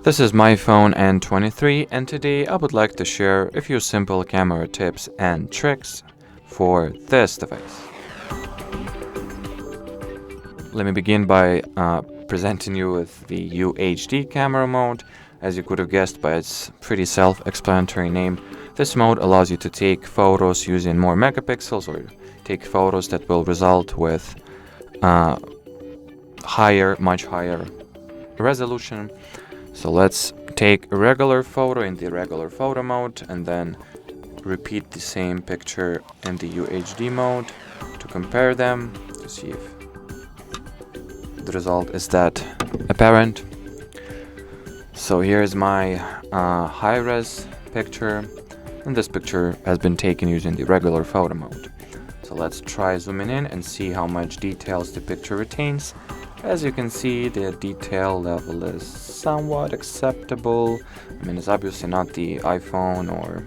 This is my phone N23, and today I would like to share a few simple camera tips and tricks for this device. Let me begin by presenting you with the UHD camera mode. As you could have guessed by its pretty self-explanatory name, this mode allows you to take photos using more megapixels or take photos that will result with much higher resolution. So let's take a regular photo in the regular photo mode and then repeat the same picture in the UHD mode to compare them to see if the result is that apparent. So here's my high-res picture, and this picture has been taken using the regular photo mode. So let's try zooming in and see how much details the picture retains. As you can see, the detail level is somewhat acceptable. I mean, it's obviously not the iPhone or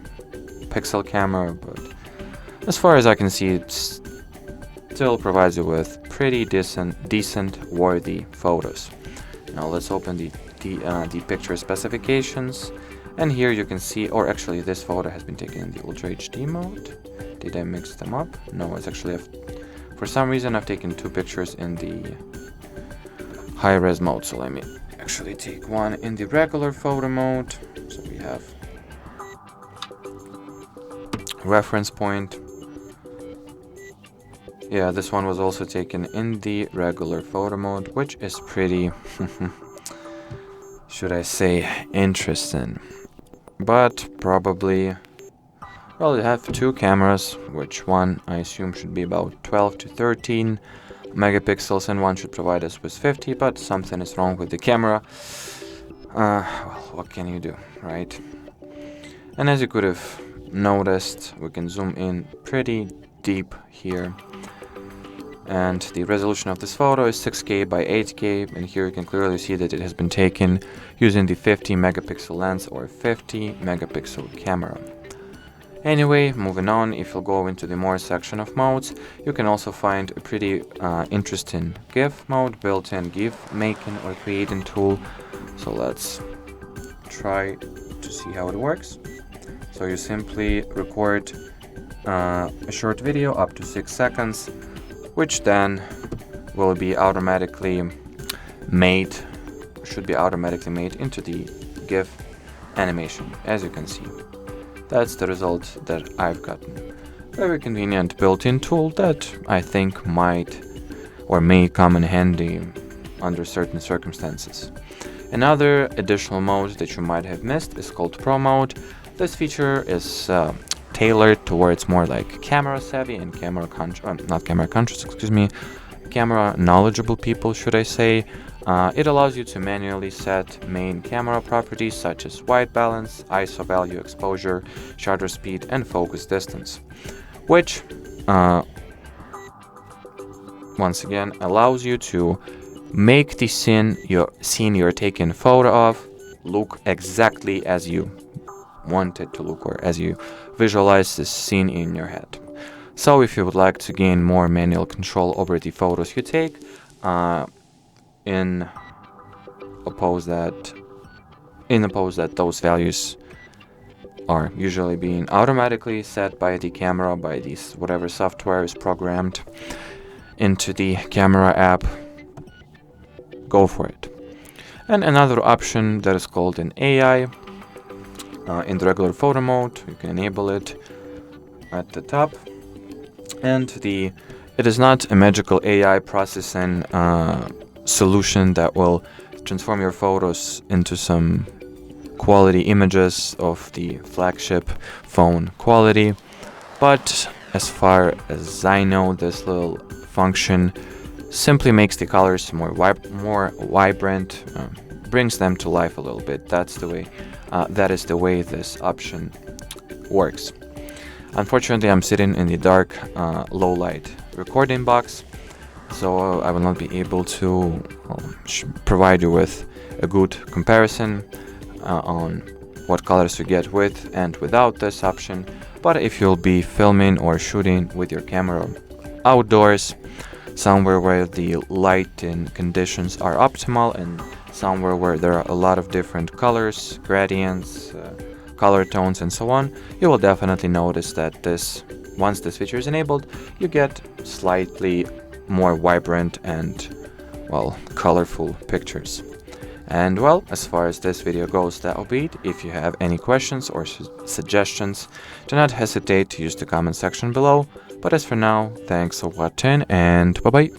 Pixel camera, but as far as I can see, it still provides you with pretty decent worthy photos. Now let's open the picture specifications, and here you can see, or actually this photo has been taken in the Ultra HD mode. Did I mix them up? No, it's actually, for some reason I've taken two pictures in the high-res mode, so let me actually take one in the regular photo mode. So we have reference point. Yeah, this one was also taken in the regular photo mode, which is pretty should I say interesting, but probably, well, you have two cameras, which one I assume should be about 12 to 13 megapixels, and one should provide us with 50, but something is wrong with the camera. Well, what can you do, right? And as you could have noticed, we can zoom in pretty deep here, and the resolution of this photo is 6K by 8K, and here you can clearly see that it has been taken using the 50 megapixel lens or 50 megapixel camera. Anyway, moving on, if you'll go into the more section of modes, you can also find a pretty interesting GIF mode, built-in GIF making or creating tool. So let's try to see how it works. So you simply record a short video up to 6 seconds, which then will be automatically made, should be automatically made into the GIF animation, as you can see. That's the result that I've gotten. Very convenient built-in tool that I think might or may come in handy under certain circumstances. Another additional mode that you might have missed is called Pro mode. This feature is tailored towards more like camera savvy and camera knowledgeable people, should I say. It allows you to manually set main camera properties such as white balance, ISO value, exposure, shutter speed, and focus distance, which once again allows you to make the scene you're taking a photo of look exactly as you want it to look, or as you visualize this scene in your head. So if you would like to gain more manual control over the photos you take, in oppose that those values are usually being automatically set by the camera, by this whatever software is programmed into the camera app, go for it. And another option that is called an AI in the regular photo mode, you can enable it at the top, and it is not a magical AI processing solution that will transform your photos into some quality images of the flagship phone quality, but as far as I know, this little function simply makes the colors more vibrant, brings them to life a little bit. That is the way this option works. Unfortunately, I'm sitting in the dark, low light recording box, so I will not be able to provide you with a good comparison on what colors you get with and without this option. But if you'll be filming or shooting with your camera outdoors, somewhere where the lighting conditions are optimal and somewhere where there are a lot of different colors, gradients, color tones and so on, you will definitely notice that once this feature is enabled, you get slightly more vibrant and, well, colorful pictures. And well, as far as this video goes, that'll be it. If you have any questions or suggestions, do not hesitate to use the comment section below. But as for now, thanks for watching and bye bye.